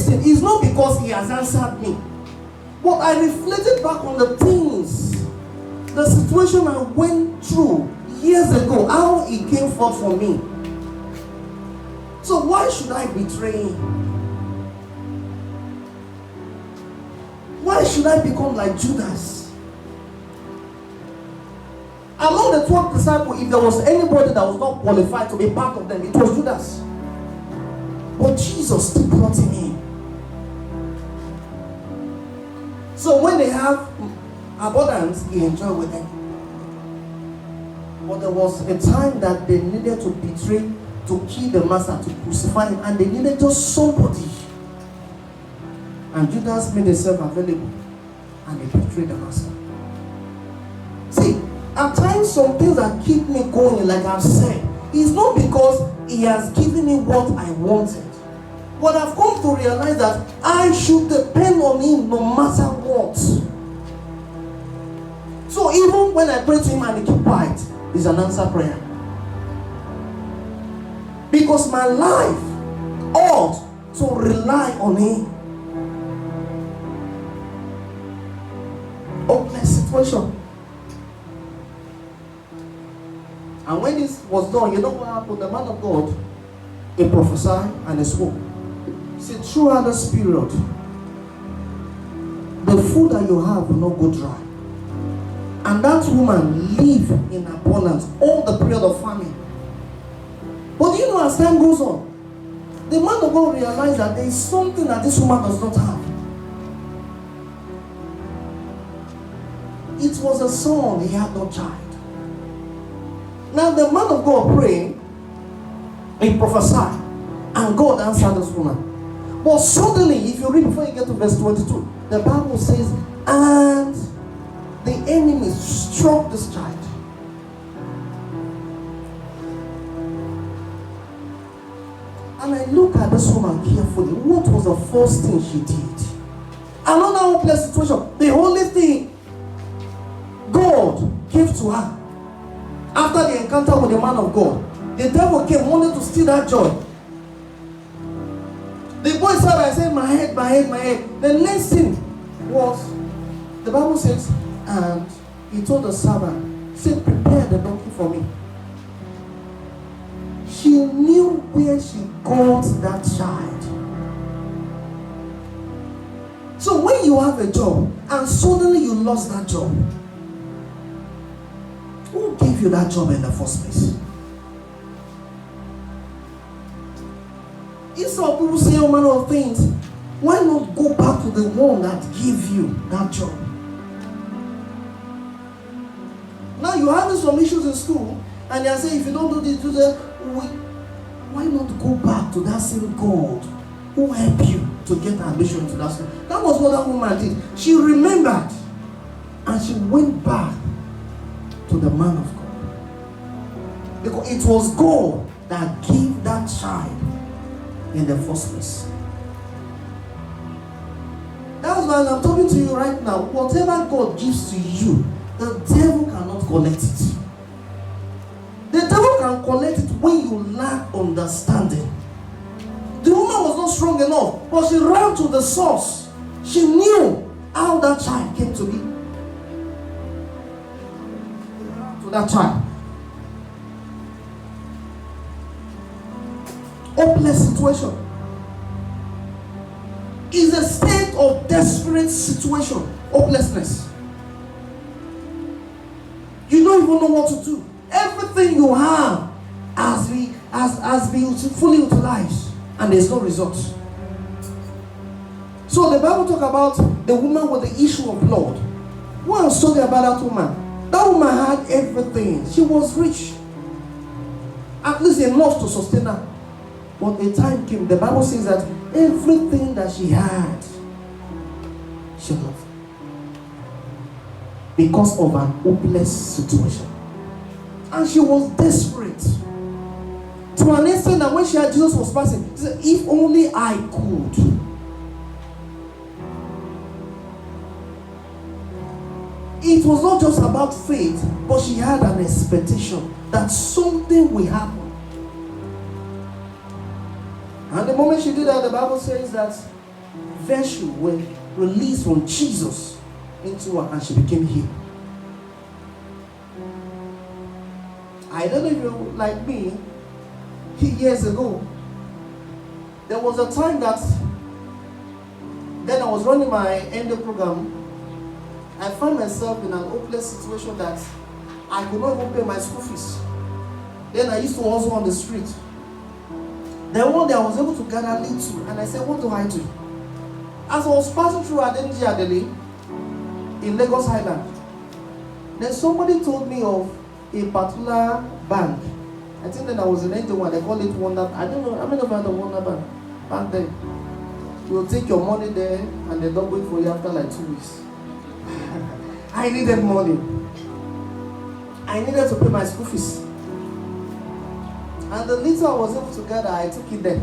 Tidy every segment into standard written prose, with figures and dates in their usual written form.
16, it's not because he has answered me, but I reflected back on the things, the situation I went through years ago, how he came forth for me. So why should I betray him? Why should I become like Judas? Among the 12 disciples, if there was anybody that was not qualified to be part of them, it was Judas. But Jesus still brought him in. So when they have abundance, he enjoyed with them. But there was a time that they needed to betray, to kill the master, to crucify him, and they needed just somebody. And Judas made himself available, and he betrayed the master. See, at times some things that keep me going, like I've said, is not because he has given me what I wanted, but I've come to realize that I should depend on him no matter what. So even when I pray to him and he keep quiet, it's an answered prayer. Because my life ought to rely on him. Hopeless situation. And when this was done, you know what happened? The man of God, he prophesied and he spoke. He said, throughout this period, the food that you have will not go dry. And that woman lived in abundance all the period of famine. But you know, as time goes on, the man of God realized that there is something that this woman does not have. It was a son, he had no child. Now the man of God prayed, he prophesied, and God answered this woman. But suddenly, if you read before you get to verse 22, the Bible says, and the enemy struck this child. And I look at this woman carefully. What was the first thing she did? Another hopeless situation. The only thing God gave to her after the encounter with the man of God, the devil came, wanted to steal that joy. The boy said, I said, my head. The next thing was, the Bible says, and he told the servant, say, prepare the donkey for me. She knew where she got that child. So when you have a job and suddenly you lost that job, who gave you that job in the first place? Instead of people say all manner of things, why not go back to the one that gave you that job? Now you have some issues in school, and they are saying, if you don't do this, do that, why not go back to that same God who helped you to get admission to that school? That was what that woman did. She remembered, and she went back to the man of God. Because it was God that gave that child in the first place. That's why I'm talking to you right now. Whatever God gives to you, the devil cannot collect it. The devil can collect it when you lack understanding. The woman was not strong enough, but she ran to the source. She knew how that child came to be. To that child. Hopeless situation is a state of desperate situation. Hopelessness. You don't even know what to do. Everything you have has been fully utilized, and there's no results. So the Bible talk about the woman with the issue of blood. What I'm talking about that woman. That woman had everything. She was rich. At least enough to sustain her. But the time came, the Bible says that everything that she had, she lost. Because of an hopeless situation. And she was desperate. To an extent that when she had Jesus was passing, she said, if only I could. It was not just about faith, but she had an expectation that something will happen. And the moment she did that, the Bible says that virtue were released from Jesus into her and she became healed. I don't know if you're like me, years ago, there was a time that then I was running my endo program. I found myself in an hopeless situation that I could not even pay my school fees. Then I used to hustle on the street. Then one day I was able to gather little, and I said, what do I do? As I was passing through Adeniji Adele in Lagos Island, then somebody told me of a particular bank. I think then I was in NJ1, they call it Wonder. I don't know, how many of you had a Wonder Bank back then? You'll take your money there and they double it for you after like 2 weeks. I needed money. I needed to pay my school fees. And the little I was able to gather, I took it there.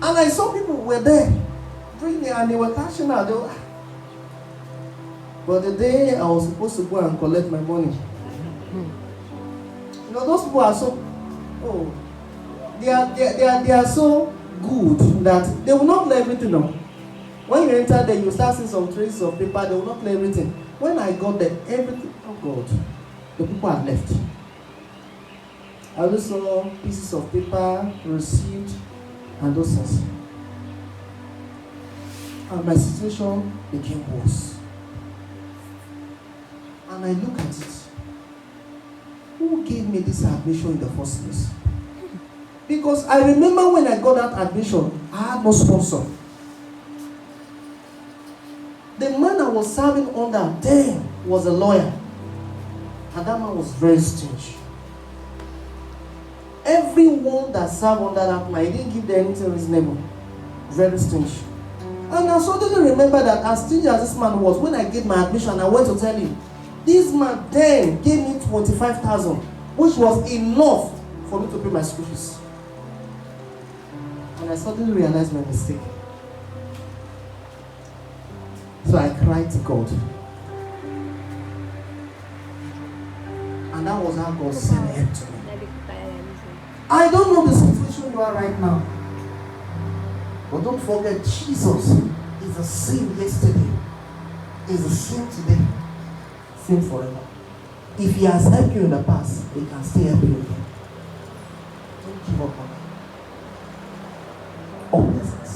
And I saw people were there, bringing it, and they were cashing out. But the day I was supposed to go and collect my money, you know, those people are so, they are so good that they will not play everything on. When you enter there, you start seeing some traces of paper, they will not play everything. When I got there, everything, oh God, the people had left. I also saw pieces of paper, receipt, and those things. And my situation became worse. And I look at it. Who gave me this admission in the first place? Because I remember when I got that admission, I had no sponsor. The man I was serving under then was a lawyer. And that man was very stingy. Everyone that served under that man, he didn't give them anything reasonable. Very stingy. And I suddenly remember that as stingy as this man was, when I gave my admission, I went to tell him, this man then gave me 25,000, which was enough for me to pay my school fees. And I suddenly realized my mistake. So I cried to God. And that was how God sent help to me. I don't know the situation you are right now. But don't forget, Jesus is the same yesterday, is the same today, same forever. If he has helped you in the past, he can still help you again. Don't give up on it. Hopelessness.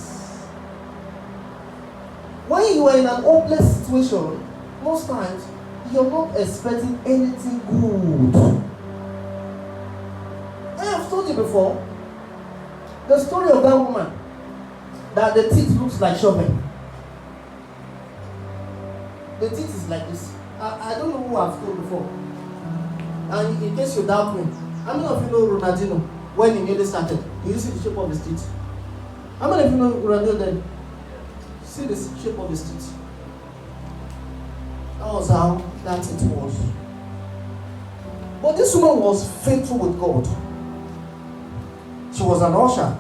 When you are in an hopeless situation, most times you're not expecting anything good. I have told you before the story of that woman that the teeth looks like shopping. The teeth is like this. I don't know who I've told before. And in case you doubt me, how many of you know Ronaldinho when he nearly started? You see the shape of his teeth. How many of you know Ronaldinho then? See the shape of his teeth. That was how that teeth was. But this woman was faithful with God. She was an usher.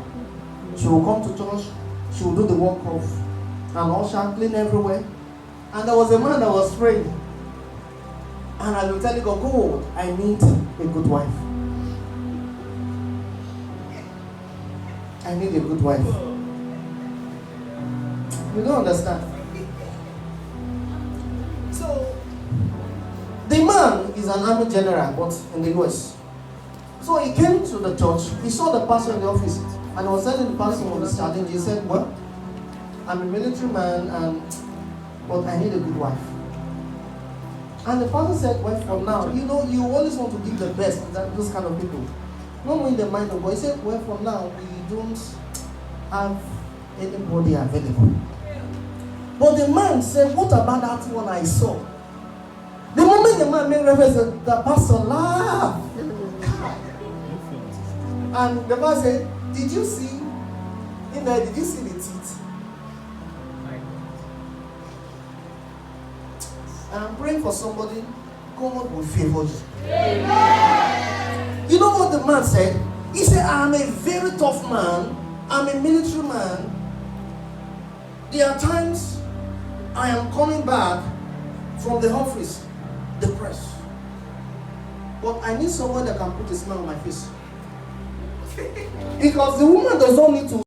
She would come to church. She would do the work of an usher, clean everywhere. And there was a man that was praying. And I will tell God, God, I need a good wife. I need a good wife. You don't understand. So, the man is an army general, but in the US. So he came to the church, he saw the pastor in the office, and he was telling the pastor of his challenge. He said, well, I'm a military man, but I need a good wife. And the pastor said, well, from now, you know, you always want to give the best to those kind of people. Not knowing the mind of God. He said, well, from now, we don't have anybody available. But the man said, what about that one I saw? The moment the man made reference, the pastor laughed. And the pastor said, did you see in there, did you see the teeth? I'm praying for somebody, God will favor you. Amen. You know what the man said? He said, I'm a very tough man. I'm a military man. There are times I am coming back from the office depressed. But I need someone that can put a smile on my face. Because the woman does not need to